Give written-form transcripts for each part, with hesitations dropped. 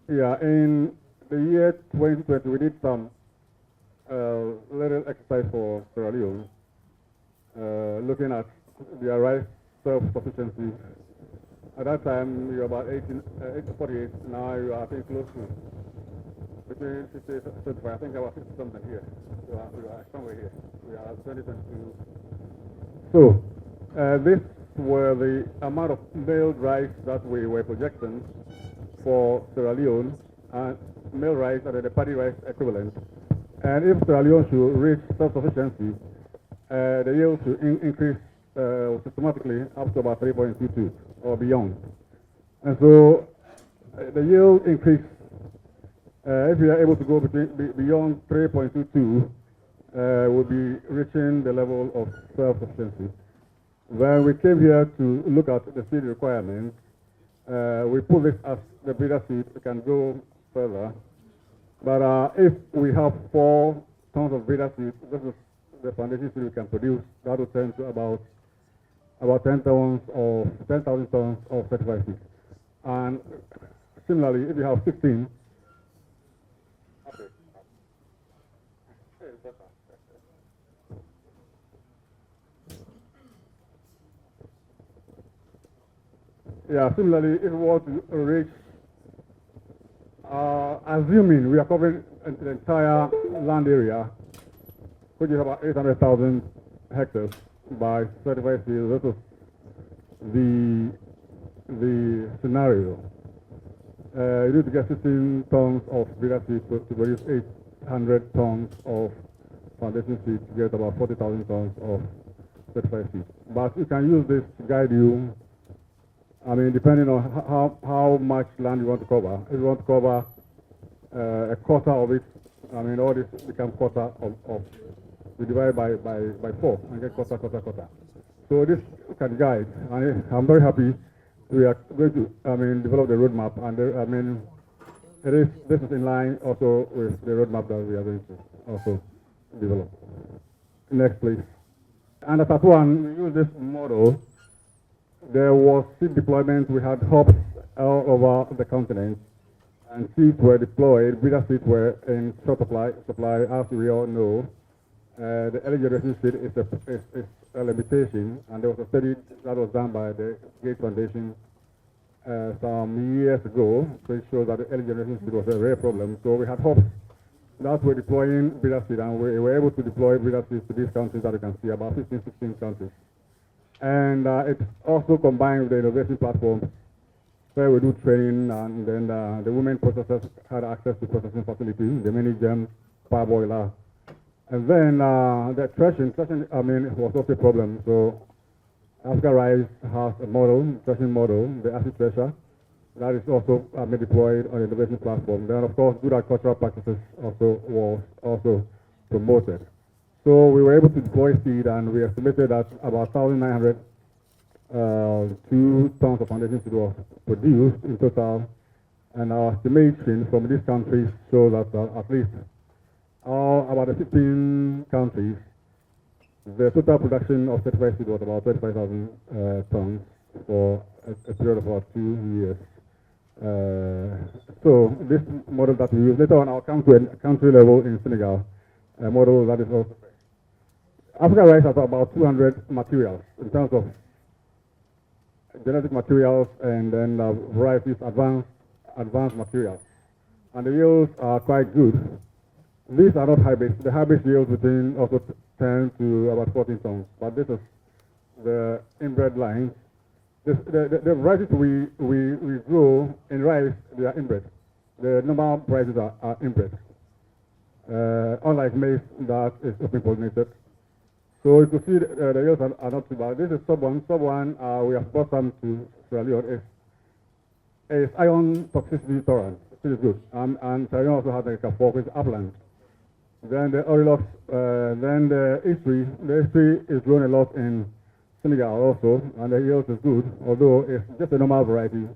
Yeah, in the year 2020, we did some little exercise for Sierra Leone, looking at their rice self-sufficiency. At that time, you were about 48. Now you are, I think, close to between 50 and 75. I think about 50 something here. We are somewhere here. We are 2022. So, this were the amount of milled rice that we were projecting for Sierra Leone, and milled rice and the paddy rice equivalent. And if Sierra Leone should reach self-sufficiency, the yield should increase systematically up to about 3.22 or beyond. And so the yield increase, if we are able to go beyond 3.22, we'll be reaching the level of self-sufficiency. When we came here to look at the seed requirements, we put this as the breeder seed. We can go further. But if we have 4 tons of breeder seed, this is the foundation seed we can produce. That will turn to about 10,000 tons of certified seed. And similarly, if you have 16, yeah, similarly, if we want to reach, assuming we are covering the entire land area, which is about 800,000 hectares by certified seed, this is the scenario. You need to get 16 tons of breeder seed to produce 800 tons of foundation seed to get about 40,000 tons of certified seed. But you can use this to guide you. I mean, depending on how much land you want to cover. If you want to cover a quarter of it, I mean, all this becomes quarter of we divide by 4 and get quarter. So this can guide, and I'm very happy we are going to, develop the roadmap, and this is in line also with the roadmap that we are going to also develop. Next, please. And at one, we use this model. There was seed deployment. We had hubs all over the continent, and seeds were deployed. Breeder seeds were in short supply, as we all know. The early generation seed is a limitation, and there was a study that was done by the Gates Foundation some years ago, which shows that the early generation seed was a rare problem. So we had hubs that were deploying breeder seed, and we were able to deploy breeder seeds to these countries that you can see, about 15, 16 countries. And it's also combined with the innovation platform where we do training, and then the women processors had access to processing facilities, the mini gem, parboiler. And then the threshing, was also a problem. So Africa Rice has a model, threshing model, the acid thresher, that is also deployed on the innovation platform. Then, of course, good agricultural practices also was also promoted. So we were able to deploy seed, and we estimated that about 1,900 2 tons of foundation seed was produced in total. And our estimation from these countries show that at least about the 15 countries, the total production of certified seed was about 25,000 tons for a period of about 2 years. So this model that we use, later on I'll come to a country level in Senegal, a model that is also Africa Rice has about 200 materials in terms of genetic materials and then varieties, advanced materials. And the yields are quite good. These are not hybrids. The hybrid yields between also 10 to about 14 tons. But this is the inbred lines. The varieties we grow in rice, they are inbred. The normal varieties are inbred. Unlike maize that is open pollinated. So you can see the yields are not too bad. This is sub-1. Sub-1, we have brought some to Sierra Leone. It's iron toxicity tolerant, which is good. And Sierra Leone also has like a fork with upland. Then the Orioles, then the history. The history is grown a lot in Senegal also, and the yield is good, although it's just a normal variety,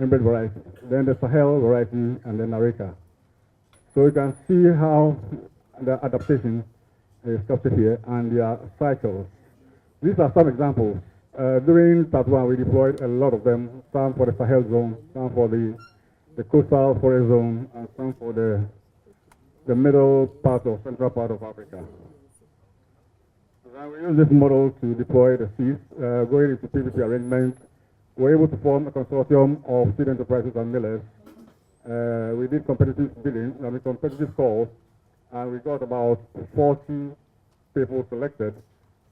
inbred variety. Then the Sahel variety, and then Areca. So you can see how the adaptation is captured here, and their cycles. These are some examples During TAAT 1, we deployed a lot of them, some for the Sahel zone, some for the coastal forest zone, and some for the middle part or central part of Africa. We use this model to deploy the seeds. Going into PPP arrangements, we're able to form a consortium of seed enterprises and millers. We did competitive bidding, competitive calls, and we got about 40 people selected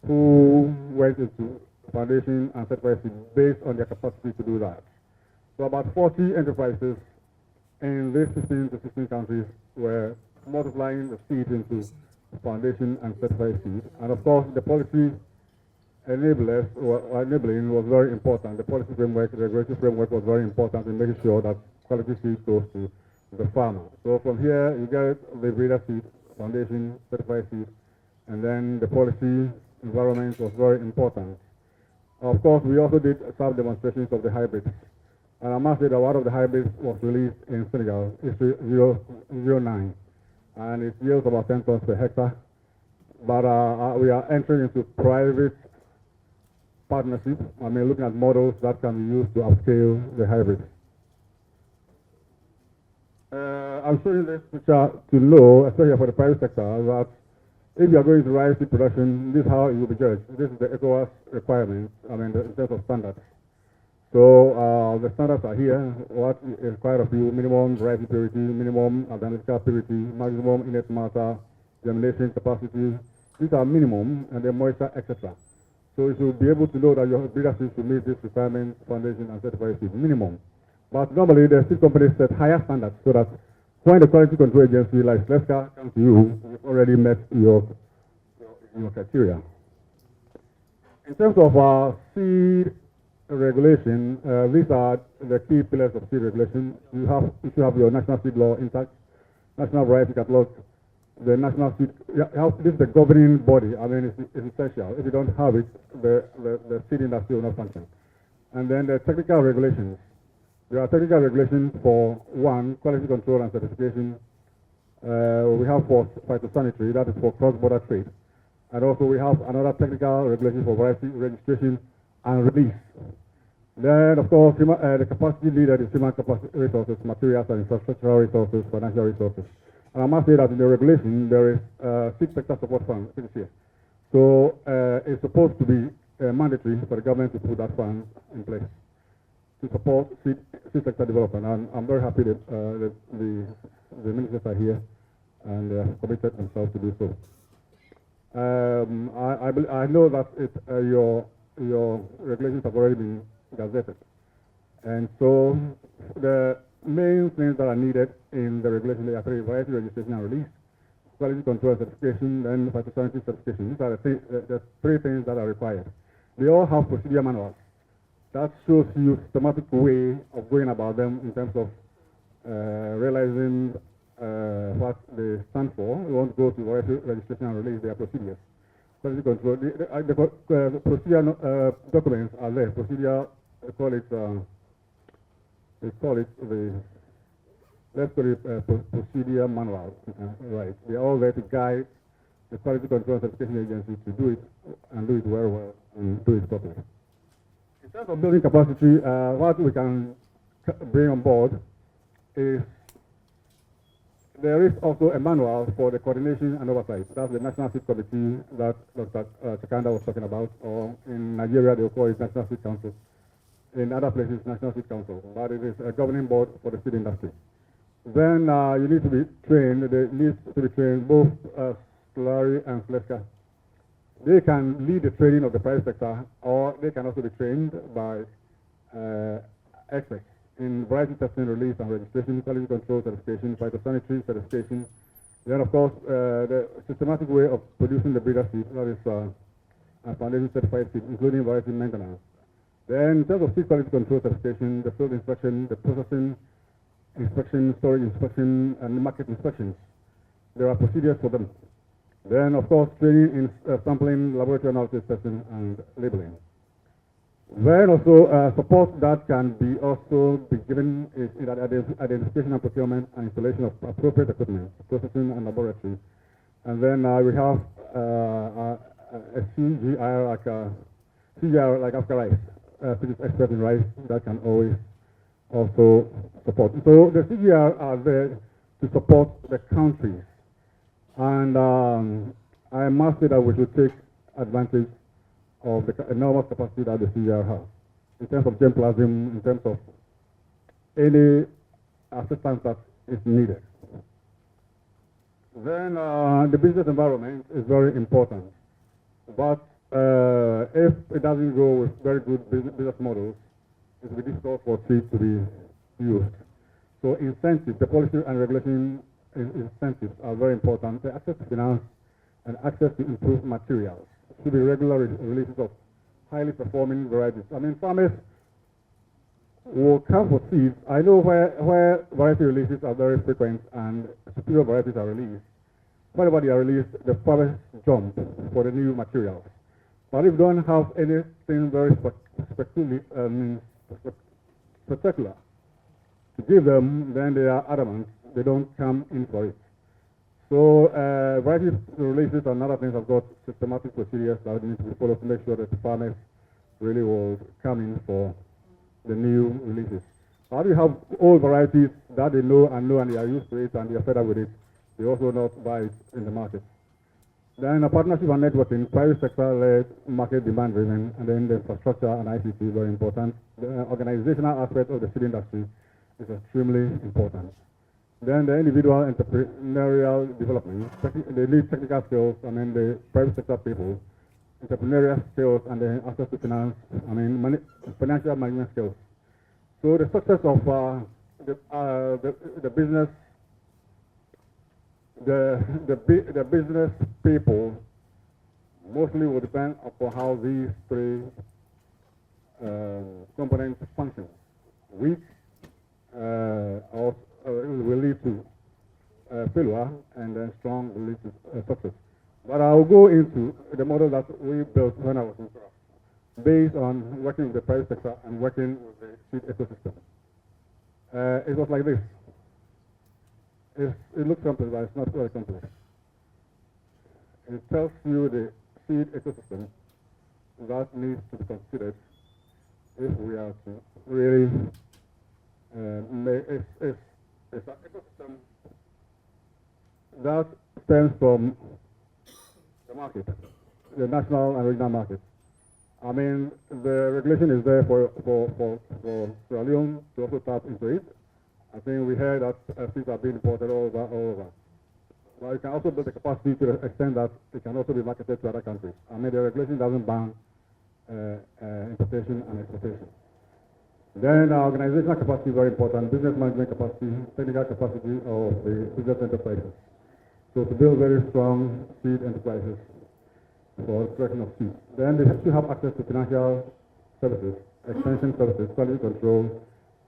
who went into foundation and certified seed based on their capacity to do that. So about 40 enterprises in these 15 to 16 countries were multiplying the seed into foundation and certified seed. And of course, the policy enablers or enabling was very important. The policy framework, the regulatory framework was very important in making sure that quality seed goes to the farmer. So from here, you get the breeder seed, foundation, certified seed, and then the policy environment was very important. Of course, we also did some demonstrations of the hybrids. And I must say that one of the hybrids was released in Senegal, history 009. And it yields about 10 tons per hectare. But we are entering into private partnership. Looking at models that can be used to upscale the hybrids. I'm showing this picture to know, especially for the private sector, that if you are going to rice seed production, this is how it will be judged. This is the ECOWAS requirements, in terms of standards. So the standards are here. What is required of you: minimum variety purity, minimum analytical purity, maximum innate matter, germination capacity. These are minimum, and then moisture, etc. So you should be able to know that your breeder seed should meet these requirements, foundation and certified seed minimum. But normally the seed companies set higher standards so that when the quality control agency like SLESCA comes to you, you've already met your criteria. In terms of seed regulation, these are the key pillars of seed regulation. You should have your national seed law intact, national variety catalog, the national seed. This is the governing body. It's essential. If you don't have it, the seed industry will not function. And then the technical regulations. There are technical regulations for one, quality control and certification. We have for phytosanitary, that is for cross-border trade. And also we have another technical regulation for variety registration and release. Then, of course, the capacity needed is human capacity resources, materials and infrastructural resources, financial resources. And I must say that in the regulation, there is 6 sector support fund, which is here. So it's supposed to be mandatory for the government to put that fund in place to support seed sector development. And I'm very happy that the ministers are here and they have committed themselves to do so. I know that your regulations have already been gazetted. And so the main things that are needed in the regulation are variety registration and release, quality control certification, and phytosanitary certification. These are the 3 things that are required. They all have procedure manuals. That shows you a systematic way of going about them in terms of realizing what they stand for. We want to go to variety registration and release their procedures. Quality control. The procedure documents are there. Procedure, let's call it procedure manual. Right. They are all there to guide the quality control and certification agency to do it and do it very well and do it properly. In terms of building capacity, what we can bring on board is there is also a manual for the coordination and oversight. That's the National Seed Committee that Dr. Chakanda was talking about, or in Nigeria they call it National Seed Council. In other places, National Seed Council, but it is a governing board for the seed industry. Then you need to be trained. They need to be trained both SLARI and SLESCA. They can lead the training of the private sector, or they can also be trained by experts in variety testing, release and registration, quality control certification, phytosanitary certification. Then, of course, the systematic way of producing the breeder seed, that is foundation certified seed, including variety maintenance. Then, in terms of seed quality control certification, the field inspection, the processing inspection, storage inspection, and market inspections, there are procedures for them. Then, of course, training in sampling, laboratory analysis, testing, and labeling. Then also support that can be given is in identification and procurement and installation of appropriate equipment, processing and laboratory. And then we have a CGI, like a CGR like Africa Rice, which is expert in rice, that can always also support. So the CGR are there to support the countries. And I must say that we should take advantage of the enormous capacity that the CGR has in terms of germplasm, in terms of any assistance that is needed. Then the business environment is very important. But if it doesn't go with very good business models, it will be difficult for seed to be used. So incentives, the policy and regulation incentives are very important. The access to finance and access to improved materials. It should be regular releases of highly performing varieties. I mean, farmers will come for seeds. I know where variety releases are very frequent and superior varieties are released. Whenever they are released, the farmers jump for the new materials. But if you don't have anything very spectacular to give them, then they are adamant. They don't come in for it. So variety releases and other things have got systematic procedures that need to be followed to make sure that the farmers really will come in for the new releases. How do you have old varieties that they know and they are used to it and they are fed up with it? They also not buy it in the market. Then a partnership and networking, private sector-led, market demand-driven, and then the infrastructure and ICT is very important. The organizational aspect of the seed industry is extremely important. Then the individual entrepreneurial development, they need technical skills, and then the private sector people, entrepreneurial skills, and then access to finance, financial management skills. So the success of the business, the business people mostly will depend upon how these three components function. Weak will lead to failure, and then strong will lead to success. But I'll go into the model that we built when I was in Korea, based on working with the private sector and working with the seed ecosystem. It was like this. It looks complex, but it's not very complex. It tells you the seed ecosystem that needs to be considered if we are to really it's an ecosystem that stems from the market, the national and regional market. I mean, the regulation is there for Sierra Leone to also tap into it. I think we heard that seeds are being imported all over. But you can also build the capacity to the extent that it can also be marketed to other countries. I mean, the regulation doesn't ban importation and exportation. Then organizational capacity is very important, business management capacity, technical capacity of the business enterprises. So to build very strong seed enterprises for extraction of seeds. Then they should have access to financial services, extension services, quality control,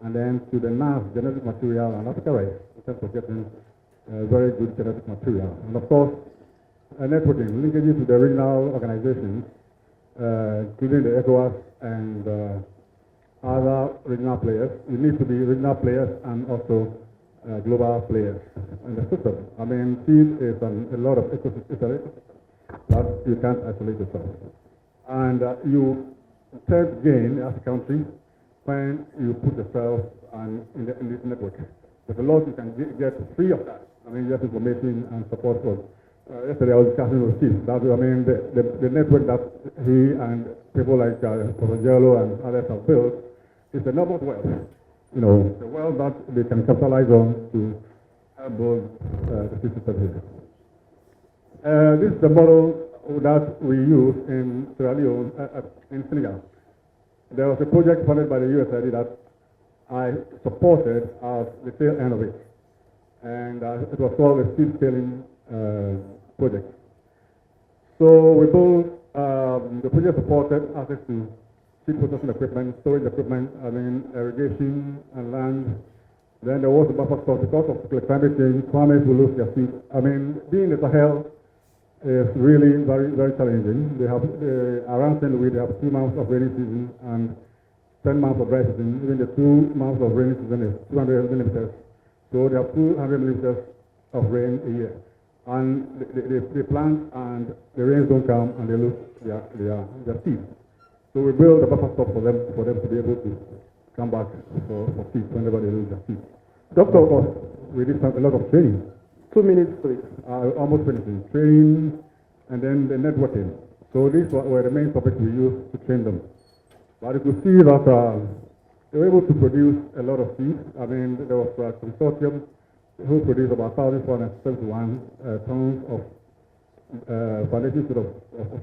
and then to the NAS, genetic material, and Africa Rice, in terms of getting very good genetic material. And of course, networking, linkages to the regional organizations, including the ECOWAS and other regional players. You need to be regional players and also global players in the system. I mean, seed is a lot of ecosystem that you can't isolate yourself. And you tend to gain as a country when you put yourself in this network. There's a lot you can get free of that. I mean, just information and support for. Yesterday I was discussing with Steve. I mean, the network that he and people like Professor Jello and others have built is enormous wealth. You know, the wealth that they can capitalize on to help build the system here. This is the model that we use in Sierra Leone, in Senegal. There was a project funded by the USAID that I supported as the tail end of it. And it was called the seed scaling project. So we built, the project supported access to seed processing equipment, storage equipment, irrigation and land. Then there was a buffer stock because of climate change. Farmers will lose their seed. I mean, being in the Sahel is really very, very challenging. They have around St. Louis, they have 2 months of rainy season and 10 months of dry season. Even the 2 months of rainy season is 200 millimeters. So they have 200 millimeters of rain a year. And they plant and the rains don't come and they lose their seed. So we build a buffer stock for them to be able to come back for feed whenever they lose their feed. Doctor, Of course, we did a lot of training. 2 minutes, please. Almost finishing. Training and then the networking. So these were the main topics we used to train them. But you could see that they were able to produce a lot of seeds. I mean, there was a consortium who produced about 1,471 tons of foundation seed of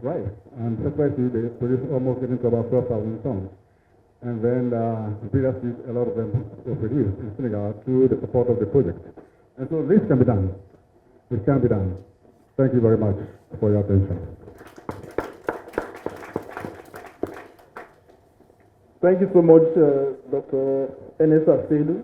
rice. And SYC, they produced almost getting to about 12,000 tons. And then breeder seeds, a lot of them were produced in Senegal through the support of the project. And so this can be done. It can be done. Thank you very much for your attention. Thank you so much, Dr. Ernest Asiedu.